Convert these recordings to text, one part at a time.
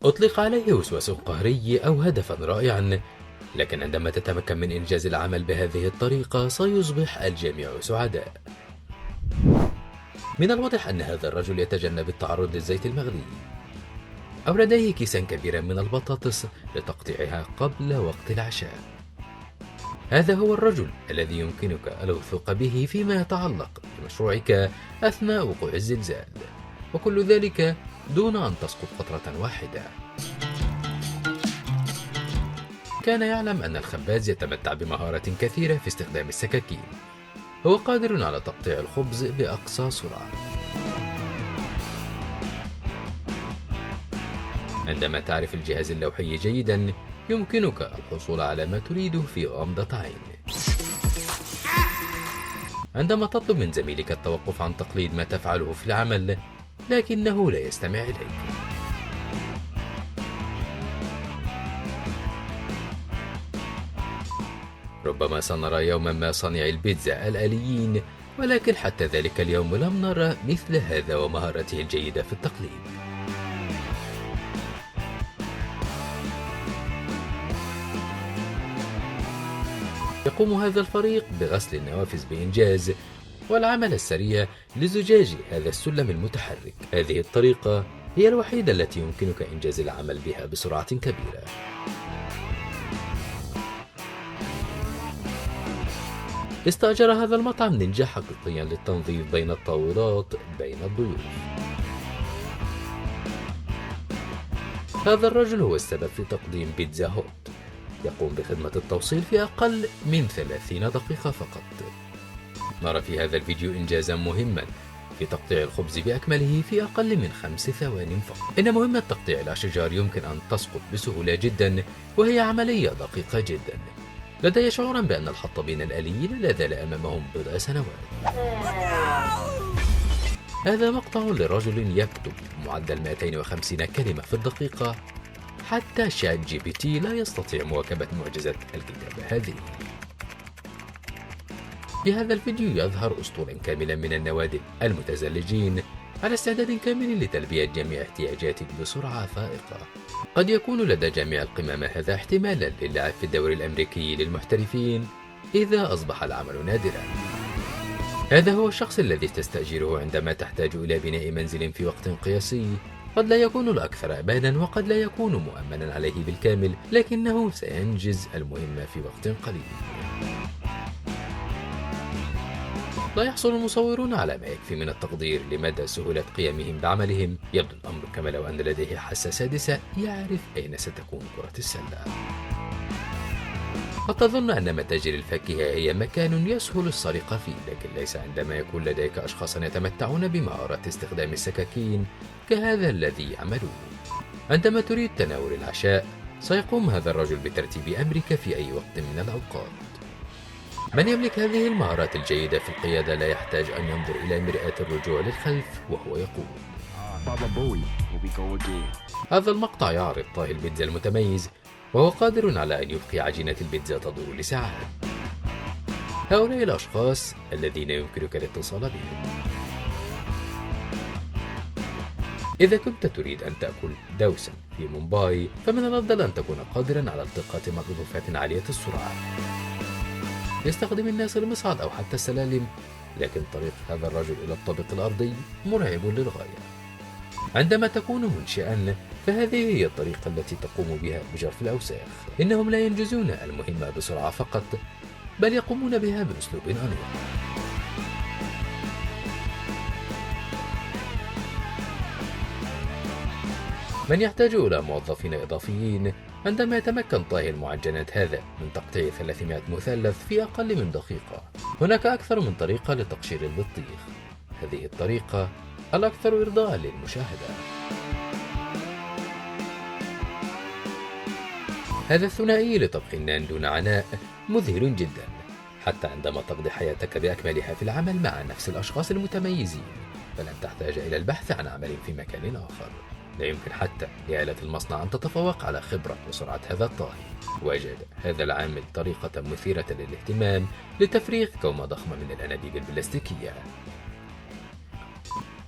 أطلق عليه وسواس قهري أو هدفا رائعا، لكن عندما تتمكن من إنجاز العمل بهذه الطريقة سيصبح الجميع سعداء. من الواضح أن هذا الرجل يتجنب التعرض للزيت المغلي، أو لديه كيسا كبيرا من البطاطس لتقطيعها قبل وقت العشاء. هذا هو الرجل الذي يمكنك الوثوق به فيما يتعلق بمشروعك أثناء وقوع الزلزال، وكل ذلك دون أن تسقط قطرة واحدة. كان يعلم أن الخباز يتمتع بمهارة كثيرة في استخدام السكاكين، هو قادر على تقطيع الخبز بأقصى سرعة. عندما تعرف الجهاز اللوحي جيدا يمكنك الحصول على ما تريده في غمضة عين. عندما تطلب من زميلك التوقف عن تقليد ما تفعله في العمل لكنه لا يستمع إليك. ربما سنرى يوما ما صانعي البيتزا الآليين، ولكن حتى ذلك اليوم لم نرى مثل هذا ومهارته الجيدة في التقليد. يقوم هذا الفريق بغسل النوافذ بإنجاز والعمل السريع لزجاج هذا السلم المتحرك. هذه الطريقة هي الوحيدة التي يمكنك إنجاز العمل بها بسرعة كبيرة. استأجر هذا المطعم نينجا حقيقيا للتنظيف بين الطاولات بين الضيوف. هذا الرجل هو السبب في تقديم بيتزا هوت، يقوم بخدمة التوصيل في أقل من 30 دقيقة فقط. نرى في هذا الفيديو إنجازا مهما في تقطيع الخبز بأكمله في أقل من 5 ثوان فقط. إن مهمة تقطيع الأشجار يمكن أن تسقط بسهولة جدا، وهي عملية دقيقة جدا. لدي شعورا بأن الحطابين الآليين لا زال أمامهم بضع سنوات. هذا مقطع لرجل يكتب معدل 250 كلمة في الدقيقة، حتى شات جي بي تي لا يستطيع مواكبة معجزة الكتابة هذه. في هذا الفيديو يظهر أسطولا كاملا من النوادل المتزلجين على استعداد كامل لتلبية جميع احتياجاتك بسرعة فائقة. قد يكون لدى جميع القمامة هذا احتمالا للعب في الدوري الأمريكي للمحترفين إذا أصبح العمل نادرا. هذا هو الشخص الذي تستأجره عندما تحتاج إلى بناء منزل في وقت قياسي. قد لا يكون الأكثر أمانا وقد لا يكون مؤمنا عليه بالكامل، لكنه سينجز المهمة في وقت قليل. لا يحصل المصورون على ما يكفي من التقدير لمدى سهولة قيامهم بعملهم. يبدو الأمر كما لو أن لديه حاسة سادسة يعرف أين ستكون كرة السلة. قد تظن أن متاجر الفاكهة هي مكان يسهل السرقة فيه، لكن ليس عندما يكون لديك أشخاص يتمتعون بمهارة استخدام السكاكين كهذا الذي يعملون. عندما تريد تناول العشاء سيقوم هذا الرجل بترتيب أمرك في أي وقت من الأوقات. من يملك هذه المهارات الجيدة في القيادة لا يحتاج أن ينظر إلى مرآة الرجوع للخلف وهو يقول. هذا المقطع يعرض طاهي البيتزا المتميز، وهو قادر على أن يبقي عجينة البيتزا تدور لساعات. هؤلاء الأشخاص الذين يمكنك الاتصال بهم. إذا كنت تريد أن تأكل دوسا في مومباي فمن الأفضل أن تكون قادرا على التقاط مقذوفات عالية السرعة. يستخدم الناس المصعد أو حتى السلالم، لكن طريق هذا الرجل إلى الطابق الأرضي مرعب للغاية. عندما تكون منشئا فهذه هي الطريقة التي تقوم بها بجرف الأوساخ. إنهم لا ينجزون المهمة بسرعة فقط، بل يقومون بها بأسلوب أنيق. من يحتاج إلى موظفين إضافيين عندما يتمكن طاهي المعجنات هذا من تقطيع 300 مثلث في أقل من دقيقة. هناك أكثر من طريقة لتقشير البطيخ. هذه الطريقة الأكثر إرضاء للمشاهدة. هذا الثنائي لطبخ النان دون عناء مذهل جدا، حتى عندما تقضي حياتك بأكملها في العمل مع نفس الأشخاص المتميزين فلن تحتاج إلى البحث عن عمل في مكان آخر. لا يمكن حتى لآلة المصنع أن تتفوق على خبرة وسرعة هذا الطاهي. وجد هذا العامل طريقة مثيرة للاهتمام لتفريغ كومة ضخمة من الأنابيب البلاستيكية.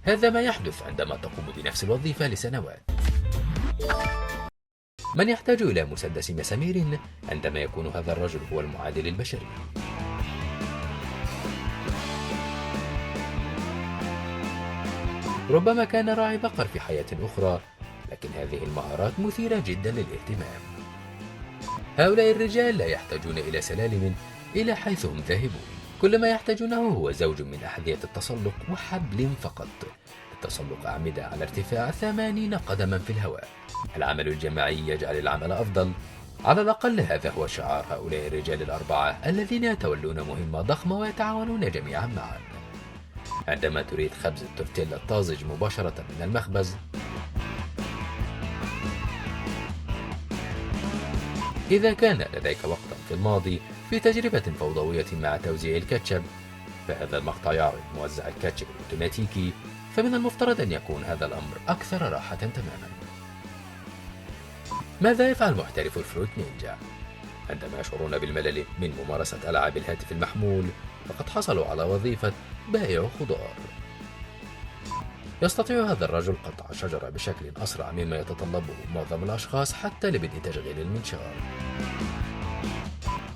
هذا ما يحدث عندما تقوم بنفس الوظيفة لسنوات. من يحتاج إلى مسدس مسامير عندما يكون هذا الرجل هو المعادل البشري؟ ربما كان راعي بقر في حياة أخرى، لكن هذه المهارات مثيرة جدا للاهتمام. هؤلاء الرجال لا يحتاجون إلى سلالم إلى حيث هم ذاهبون، كل ما يحتاجونه هو زوج من أحذية التسلق وحبل فقط لتسلق أعمدة على ارتفاع 80 قدما في الهواء. العمل الجماعي يجعل العمل أفضل، على الأقل هذا هو شعار هؤلاء الرجال الأربعة الذين يتولون مهمة ضخمة ويتعاونون جميعا معا. عندما تريد خبز التورتيلا الطازج مباشرة من المخبز، إذا كان لديك وقتا في الماضي في تجربة فوضوية مع توزيع الكاتشب، فهذا المقطع يعرض موزع الكاتشب الأوتوماتيكي، فمن المفترض أن يكون هذا الأمر أكثر راحة تماما. ماذا يفعل محترف الفروت نينجا؟ عندما يشعرون بالملل من ممارسة ألعاب الهاتف المحمول، فقد حصلوا على وظيفة بائع خضار. يستطيع هذا الرجل قطع شجرة بشكل أسرع مما يتطلبه معظم الأشخاص حتى لبدء تشغيل المنشار.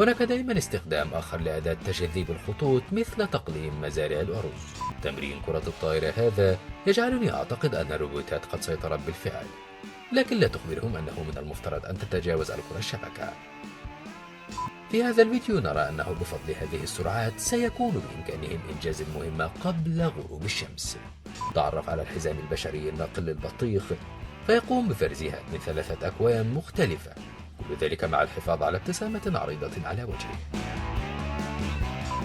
هناك دائما استخدام آخر لأداة تجذيب الخطوط مثل تقليم مزارع الأرز. تمرين كرة الطائرة هذا يجعلني أعتقد أن الروبوتات قد سيطرت بالفعل، لكن لا تخبرهم أنه من المفترض أن تتجاوز الكرة الشبكة. في هذا الفيديو نرى أنه بفضل هذه السرعات سيكون بإمكانهم إنجاز المهمة قبل غروب الشمس. تعرف على الحزام البشري الناقل للبطيخ، فيقوم بفرزها من 3 أكوام مختلفة، كل ذلك مع الحفاظ على ابتسامة عريضة على وجهه.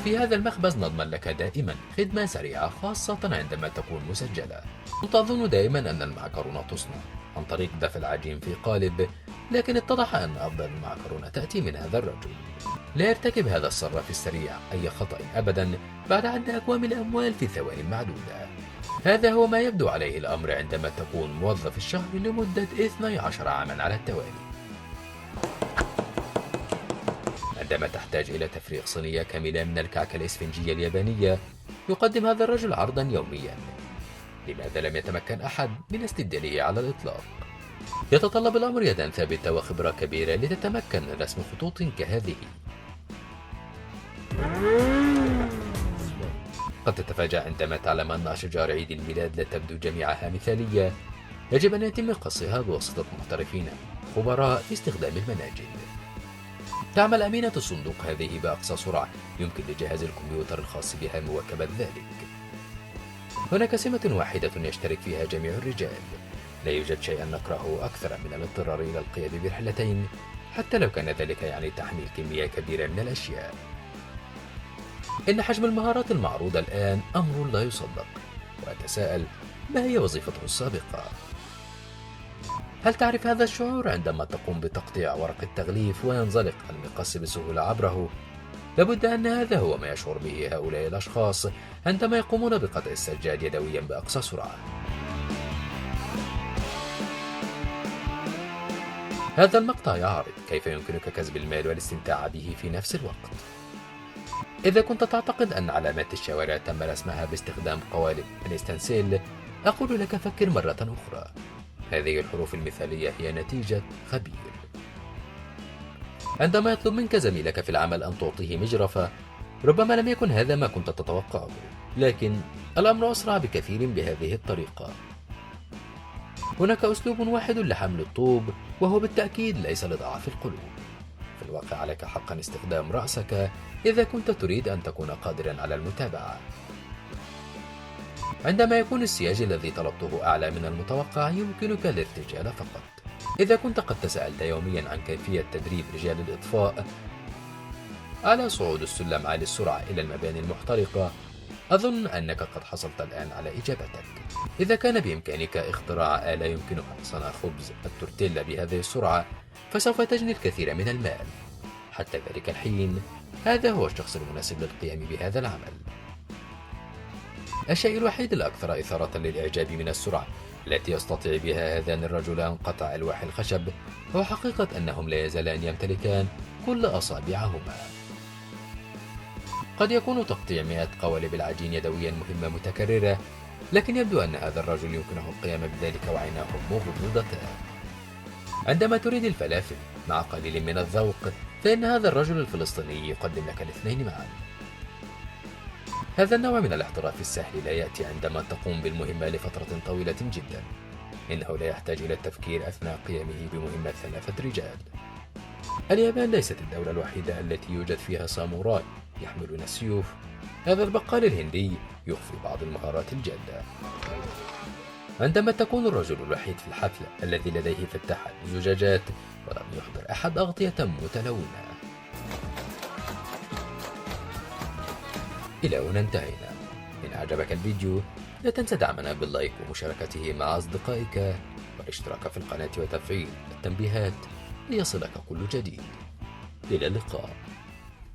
في هذا المخبز نضمن لك دائما خدمة سريعة، خاصة عندما تكون مسجلة. كنت أظن دائما أن المعكرونة تصنع عن طريق دفع العجين في قالب، لكن اتضح أن أفضل المعكرونة تأتي من هذا الرجل. لا يرتكب هذا الصراف السريع أي خطأ أبدا بعد عد أكوام الأموال في ثواني معدودة. هذا هو ما يبدو عليه الأمر عندما تكون موظف الشهر لمدة 12 عاما على التوالي. عندما تحتاج إلى تفريغ صينية كاملة من الكعكة الإسفنجية اليابانية، يقدم هذا الرجل عرضا يوميا. لماذا لم يتمكن أحد من استبداله على الإطلاق؟ يتطلب الأمر يدا ثابتة وخبرة كبيرة لتتمكن من رسم خطوط كهذه. قد تتفاجأ عندما تعلم أن أشجار عيد الميلاد لا تبدو جميعها مثالية. يجب أن يتم قصها بواسطة محترفين خبراء في استخدام المناجم. تعمل أمينة الصندوق هذه بأقصى سرعة، يمكن لجهاز الكمبيوتر الخاص بها مواكبة ذلك. هناك سمة واحدة يشترك فيها جميع الرجال. لا يوجد شيء نكرهه أكثر من الاضطرار إلى القيام برحلتين، حتى لو كان ذلك يعني تحميل كمية كبيرة من الأشياء. إن حجم المهارات المعروضة الآن أمر لا يصدق، وأتساءل ما هي وظيفته السابقة؟ هل تعرف هذا الشعور عندما تقوم بتقطيع ورق التغليف وينزلق المقص بسهولة عبره؟ لابد أن هذا هو ما يشعر به هؤلاء الأشخاص عندما يقومون بقطع السجاد يدويا بأقصى سرعة. هذا المقطع يعرض كيف يمكنك كسب المال والاستمتاع به في نفس الوقت. إذا كنت تعتقد أن علامات الشوارع تم رسمها باستخدام قوالب الستنسيل، أقول لك فكر مرة أخرى. هذه الحروف المثالية هي نتيجة خبير. عندما يطلب منك زميلك في العمل أن تعطيه مجرفة، ربما لم يكن هذا ما كنت تتوقعه، لكن الأمر أسرع بكثير بهذه الطريقة. هناك أسلوب واحد لحمل الطوب، وهو بالتأكيد ليس لضعاف القلوب. في الواقع عليك حقا استخدام رأسك إذا كنت تريد أن تكون قادرا على المتابعة. عندما يكون السياج الذي طلبته أعلى من المتوقع، يمكنك الارتجال فقط. إذا كنت قد تساءلت يوميا عن كيفية تدريب رجال الإطفاء على صعود السلم عالي السرعة إلى المباني المحترقة، أظن أنك قد حصلت الآن على إجابتك. إذا كان بإمكانك اختراع آلة يمكنها صنع خبز التورتيلا بهذه السرعة، فسوف تجني الكثير من المال. حتى ذلك الحين، هذا هو الشخص المناسب للقيام بهذا العمل. الشيء الوحيد الأكثر إثارة للإعجاب من السرعة التي يستطيع بها هذان الرجلان قطع ألواح الخشب هو حقيقة أنهم لا يزالان يمتلكان كل أصابعهما. قد يكون تقطيع 100 قوالب العجين يدويا مهمة متكررة، لكن يبدو أن هذا الرجل يمكنه القيام بذلك وعيناه مغمضتان. عندما تريد الفلافل مع قليل من الذوق، فإن هذا الرجل الفلسطيني يقدم لك الاثنين معا. هذا النوع من الاحتراف السهل لا يأتي عندما تقوم بالمهمة لفترة طويلة جدا. إنه لا يحتاج إلى التفكير أثناء قيامه بمهمة 3 رجال. اليابان ليست الدولة الوحيدة التي يوجد فيها ساموراي يحملون السيوف. هذا البقال الهندي يخفي بعض المهارات الجادة. عندما تكون الرجل الوحيد في الحفلة الذي لديه فتحات زجاجات ولم يحضر أحد أغطية متلونة. إلى هنا انتهينا. إن أعجبك الفيديو لا تنسى دعمنا باللايك ومشاركته مع أصدقائك والاشتراك في القناة وتفعيل التنبيهات ليصلك كل جديد. إلى اللقاء.